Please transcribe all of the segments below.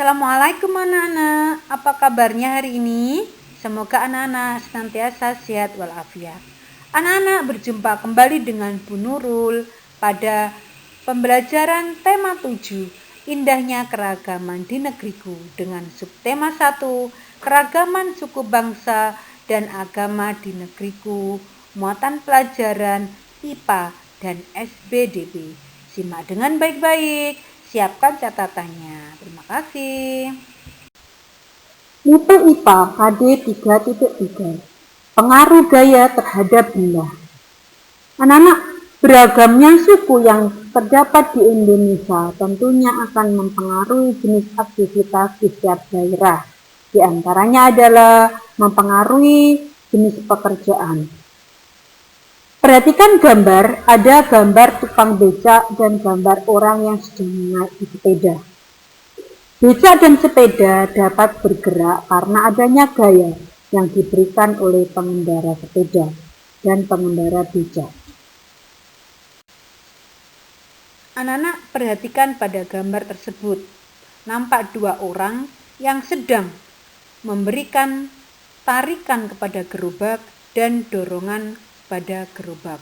Assalamualaikum anak-anak, apa kabarnya hari ini? Semoga anak-anak senantiasa sehat walafiat. Anak-anak berjumpa kembali dengan Bu Nurul pada pembelajaran tema 7, Indahnya Keragaman di Negeriku, dengan subtema 1, Keragaman Suku Bangsa dan Agama di Negeriku, muatan pelajaran IPA dan SBDB. Simak dengan baik-baik. Siapkan catatannya. Terima kasih. Mutu IPA KD 3.3 Pengaruh gaya terhadap benda. Anak-anak, beragamnya suku yang terdapat di Indonesia tentunya akan mempengaruhi jenis aktivitas di setiap daerah. Di antaranya adalah mempengaruhi jenis pekerjaan. Perhatikan gambar, ada gambar tukang becak dan gambar orang yang sedang naik di sepeda. Becak dan sepeda dapat bergerak karena adanya gaya yang diberikan oleh pengendara sepeda dan pengendara becak. Anak-anak perhatikan pada gambar tersebut. Nampak dua orang yang sedang memberikan tarikan kepada gerobak dan dorongan pada gerobak.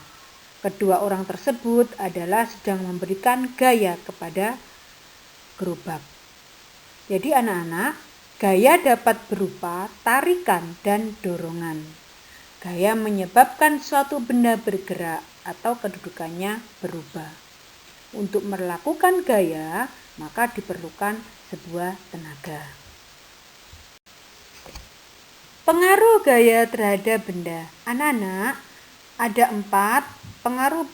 Kedua orang tersebut adalah sedang memberikan gaya kepada gerobak. Jadi anak-anak, gaya dapat berupa tarikan dan dorongan. Gaya menyebabkan suatu benda bergerak atau kedudukannya berubah. Untuk melakukan gaya, maka diperlukan sebuah tenaga. Pengaruh gaya terhadap benda. Anak-anak, ada 4 pengaruh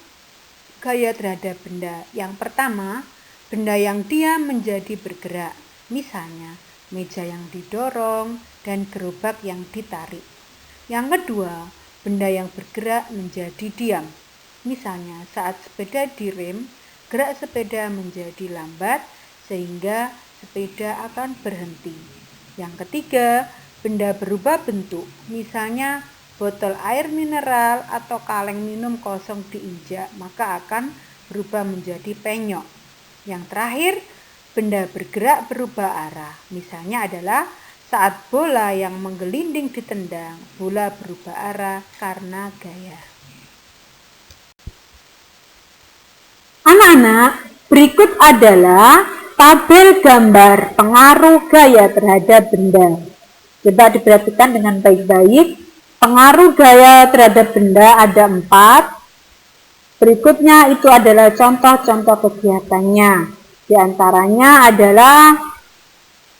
gaya terhadap benda. Yang pertama, benda yang diam menjadi bergerak. Misalnya, meja yang didorong dan gerobak yang ditarik. Yang kedua, benda yang bergerak menjadi diam. Misalnya, saat sepeda direm, gerak sepeda menjadi lambat sehingga sepeda akan berhenti. Yang ketiga, benda berubah bentuk. Misalnya, botol air mineral atau kaleng minum kosong diinjak, maka akan berubah menjadi penyok. Yang terakhir, benda bergerak berubah arah. Misalnya adalah saat bola yang menggelinding ditendang, bola berubah arah karena gaya. Anak-anak, berikut adalah tabel gambar pengaruh gaya terhadap benda. Coba diperhatikan dengan baik-baik. Pengaruh gaya terhadap benda ada 4. Berikutnya itu adalah contoh-contoh kegiatannya. Di antaranya adalah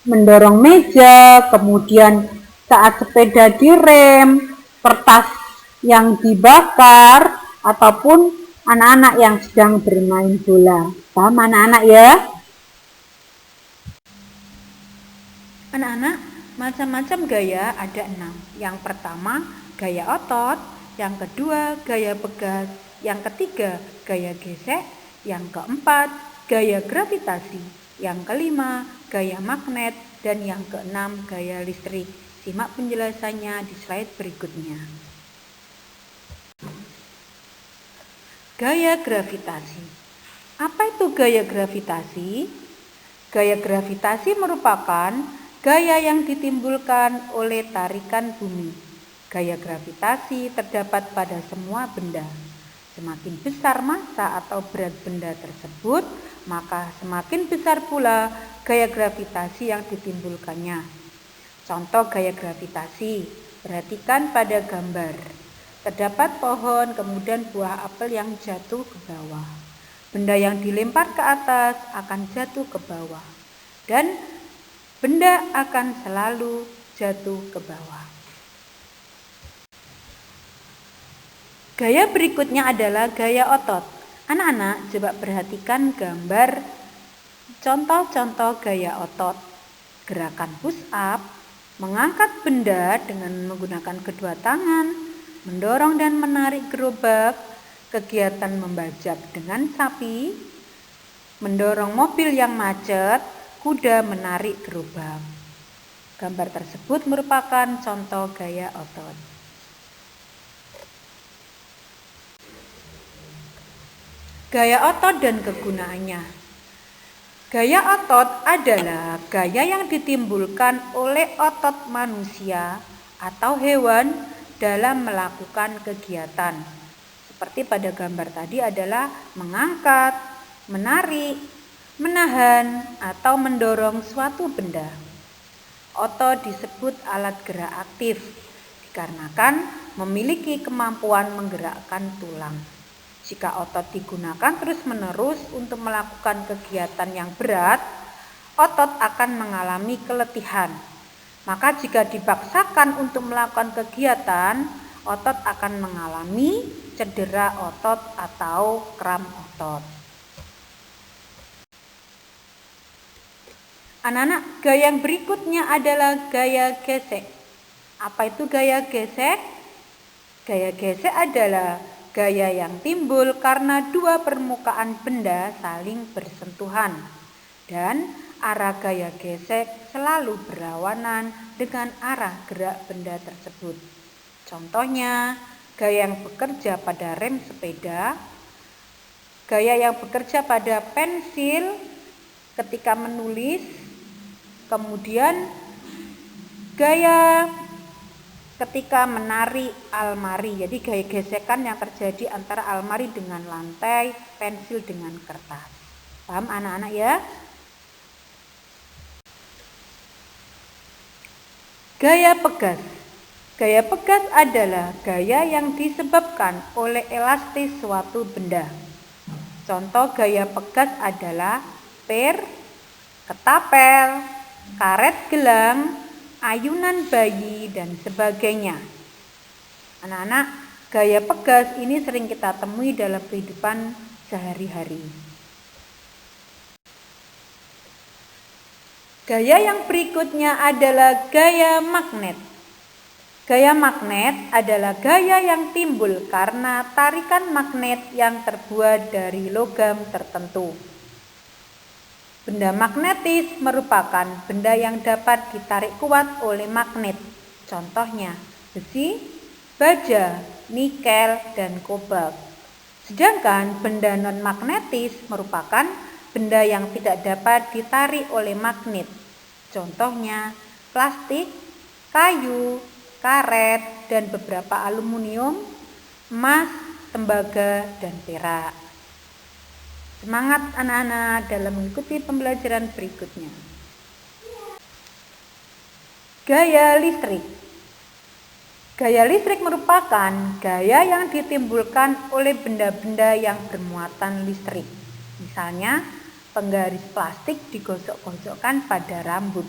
mendorong meja, kemudian saat sepeda direm, kertas yang dibakar, ataupun anak-anak yang sedang bermain bola. Paham anak-anak ya? Anak-anak, macam-macam gaya ada 6. Yang pertama, gaya otot. Yang kedua, gaya pegas. Yang ketiga, gaya gesek. Yang keempat, gaya gravitasi. Yang kelima, gaya magnet. Dan yang keenam, gaya listrik. Simak penjelasannya di slide berikutnya. Gaya gravitasi. Apa itu gaya gravitasi? Gaya gravitasi merupakan gaya yang ditimbulkan oleh tarikan bumi. Gaya gravitasi terdapat pada semua benda. Semakin besar massa atau berat benda tersebut, maka semakin besar pula gaya gravitasi yang ditimbulkannya. Contoh gaya gravitasi, perhatikan pada gambar. Terdapat pohon, kemudian buah apel yang jatuh ke bawah. Benda yang dilempar ke atas akan jatuh ke bawah. Dan benda akan selalu jatuh ke bawah. Gaya berikutnya adalah gaya otot. Anak-anak, coba perhatikan gambar contoh-contoh gaya otot. Gerakan push up, mengangkat benda dengan menggunakan kedua tangan, mendorong dan menarik gerobak, kegiatan membajak dengan sapi, mendorong mobil yang macet, kuda menarik gerobak. Gambar tersebut merupakan contoh gaya otot. Gaya otot dan kegunaannya. Gaya otot adalah gaya yang ditimbulkan oleh otot manusia atau hewan dalam melakukan kegiatan. Seperti pada gambar tadi adalah mengangkat, menarik, menahan, atau mendorong suatu benda. Otot disebut alat gerak aktif dikarenakan memiliki kemampuan menggerakkan tulang. Jika otot digunakan terus-menerus untuk melakukan kegiatan yang berat, otot akan mengalami keletihan. Maka jika dipaksakan untuk melakukan kegiatan, otot akan mengalami cedera otot atau kram otot. Anak-anak, gaya yang berikutnya adalah gaya gesek. Apa itu gaya gesek? Gaya gesek adalah gaya yang timbul karena dua permukaan benda saling bersentuhan dan arah gaya gesek selalu berlawanan dengan arah gerak benda tersebut. Contohnya, gaya yang bekerja pada rem sepeda, gaya yang bekerja pada pensil ketika menulis, kemudian gaya ketika menarik almari. Jadi gaya gesekan yang terjadi antara almari dengan lantai, pensil dengan kertas. Paham anak-anak ya? Gaya pegas. Gaya pegas adalah gaya yang disebabkan oleh elastis suatu benda. Contoh gaya pegas adalah per, ketapel, karet gelang, ayunan bayi, dan sebagainya. Anak-anak, gaya pegas ini sering kita temui dalam kehidupan sehari-hari. Gaya yang berikutnya adalah gaya magnet. Gaya magnet adalah gaya yang timbul karena tarikan magnet yang terbuat dari logam tertentu. Benda magnetis merupakan benda yang dapat ditarik kuat oleh magnet. Contohnya besi, baja, nikel, dan kobalt. Sedangkan benda non-magnetis merupakan benda yang tidak dapat ditarik oleh magnet. Contohnya plastik, kayu, karet, dan beberapa aluminium, emas, tembaga, dan perak. Semangat anak-anak dalam mengikuti pembelajaran berikutnya. Gaya listrik. Gaya listrik merupakan gaya yang ditimbulkan oleh benda-benda yang bermuatan listrik. Misalnya, penggaris plastik digosok-gosokkan pada rambut.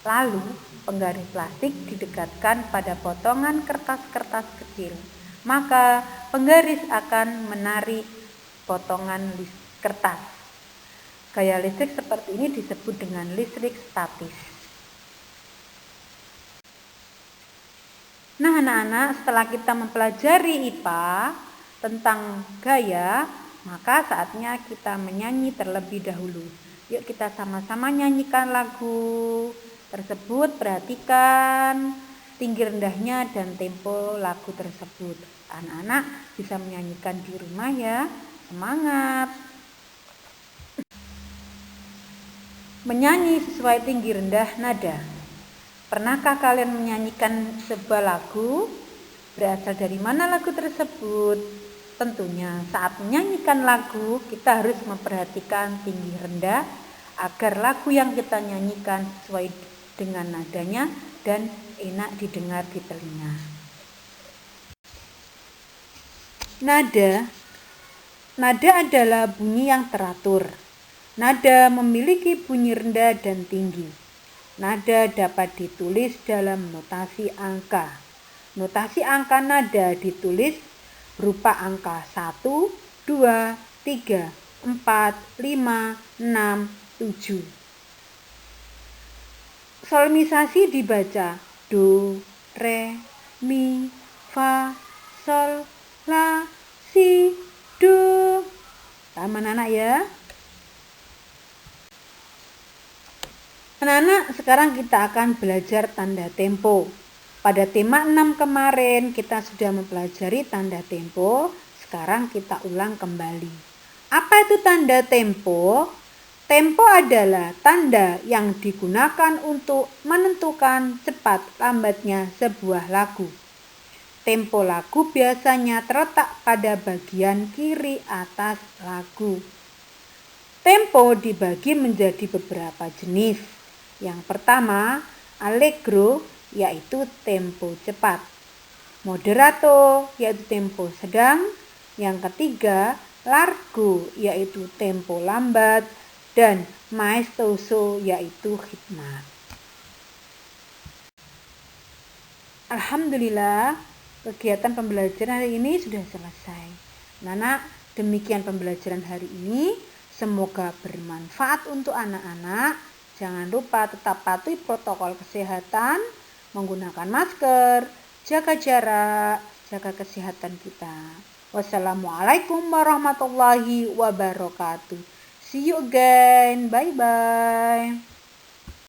Lalu, penggaris plastik didekatkan pada potongan kertas-kertas kecil. Maka, penggaris akan menarik potongan kertas. Gaya listrik seperti ini disebut dengan listrik statis. Nah anak-anak, setelah kita mempelajari IPA tentang gaya, maka saatnya kita menyanyi terlebih dahulu. Yuk kita sama-sama nyanyikan lagu tersebut. Perhatikan tinggi rendahnya dan tempo lagu tersebut. Anak-anak bisa menyanyikan di rumah ya. Semangat! Menyanyi sesuai tinggi rendah nada. Pernahkah kalian menyanyikan sebuah lagu? Berasal dari mana lagu tersebut? Tentunya saat menyanyikan lagu kita harus memperhatikan tinggi rendah agar lagu yang kita nyanyikan sesuai dengan nadanya dan enak didengar di telinga. Nada adalah bunyi yang teratur. Nada memiliki bunyi rendah dan tinggi. Nada dapat ditulis dalam notasi angka. Notasi angka nada ditulis berupa angka 1, 2, 3, 4, 5, 6, 7. Solmisasi dibaca do, re, mi, fa, sol, la, si, do. Paham anak-anak ya? Anak-anak, sekarang kita akan belajar tanda tempo. Pada tema 6 kemarin kita sudah mempelajari tanda tempo. Sekarang kita ulang kembali. Apa itu tanda tempo? Tempo adalah tanda yang digunakan untuk menentukan cepat lambatnya sebuah lagu. Tempo lagu biasanya terletak pada bagian kiri atas lagu. Tempo dibagi menjadi beberapa jenis. Yang pertama, allegro, yaitu tempo cepat. Moderato, yaitu tempo sedang. Yang ketiga, largo, yaitu tempo lambat. Dan maestoso, yaitu hikmat. Alhamdulillah, kegiatan pembelajaran hari ini sudah selesai. Anak, demikian pembelajaran hari ini. Semoga bermanfaat untuk anak-anak. Jangan lupa tetap patuhi protokol kesehatan, menggunakan masker, jaga jarak, jaga kesehatan kita. Wassalamualaikum warahmatullahi wabarakatuh. See you again. Bye-bye.